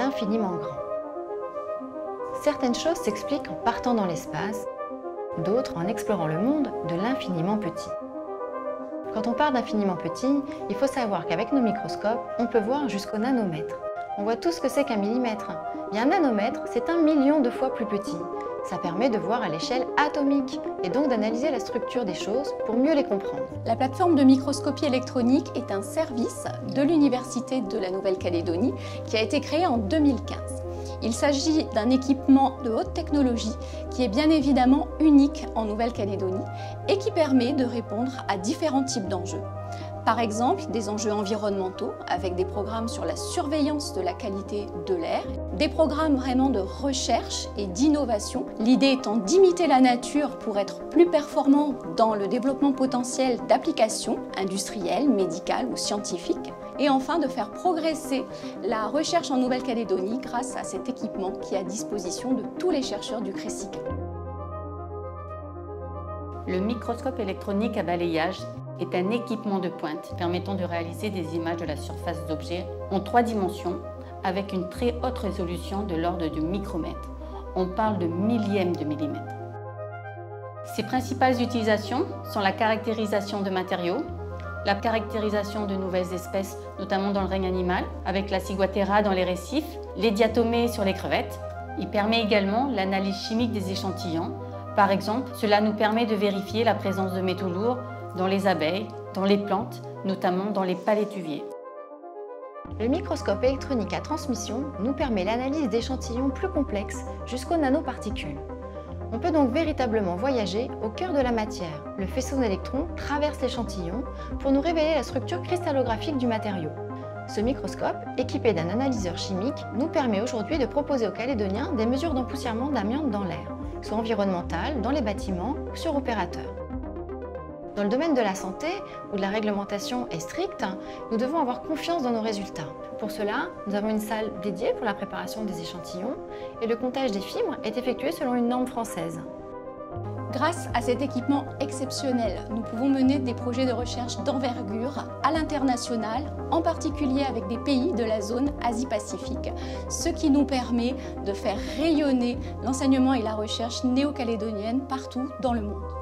l'infiniment grand. Certaines choses s'expliquent en partant dans l'espace, d'autres en explorant le monde de l'infiniment petit. Quand on parle d'infiniment petit, il faut savoir qu'avec nos microscopes, on peut voir jusqu'au nanomètre. On voit tout ce que c'est qu'un millimètre. Bien, un nanomètre, c'est 1 million de fois plus petit. Ça permet de voir à l'échelle atomique et donc d'analyser la structure des choses pour mieux les comprendre. La plateforme de microscopie électronique est un service de l'Université de la Nouvelle-Calédonie qui a été créé en 2015. Il s'agit d'un équipement de haute technologie qui est bien évidemment unique en Nouvelle-Calédonie et qui permet de répondre à différents types d'enjeux. Par exemple, des enjeux environnementaux avec des programmes sur la surveillance de la qualité de l'air, des programmes vraiment de recherche et d'innovation, l'idée étant d'imiter la nature pour être plus performant dans le développement potentiel d'applications industrielles, médicales ou scientifiques, et enfin de faire progresser la recherche en Nouvelle-Calédonie grâce à cet équipement qui est à disposition de tous les chercheurs du CRECIC. Le microscope électronique à balayage est un équipement de pointe permettant de réaliser des images de la surface d'objets en 3 dimensions avec une très haute résolution de l'ordre du micromètre. On parle de millièmes de millimètre. Ses principales utilisations sont la caractérisation de matériaux, la caractérisation de nouvelles espèces, notamment dans le règne animal, avec la ciguatera dans les récifs, les diatomées sur les crevettes. Il permet également l'analyse chimique des échantillons. Par exemple, cela nous permet de vérifier la présence de métaux lourds dans les abeilles, dans les plantes, notamment dans les palétuviers. Le microscope électronique à transmission nous permet l'analyse d'échantillons plus complexes jusqu'aux nanoparticules. On peut donc véritablement voyager au cœur de la matière. Le faisceau d'électrons traverse l'échantillon pour nous révéler la structure cristallographique du matériau. Ce microscope, équipé d'un analyseur chimique, nous permet aujourd'hui de proposer aux Calédoniens des mesures d'empoussièrement d'amiante dans l'air, soit environnementales, dans les bâtiments ou sur opérateurs. Dans le domaine de la santé, où la réglementation est stricte, nous devons avoir confiance dans nos résultats. Pour cela, nous avons une salle dédiée pour la préparation des échantillons et le comptage des fibres est effectué selon une norme française. Grâce à cet équipement exceptionnel, nous pouvons mener des projets de recherche d'envergure à l'international, en particulier avec des pays de la zone Asie-Pacifique, ce qui nous permet de faire rayonner l'enseignement et la recherche néo-calédonienne partout dans le monde.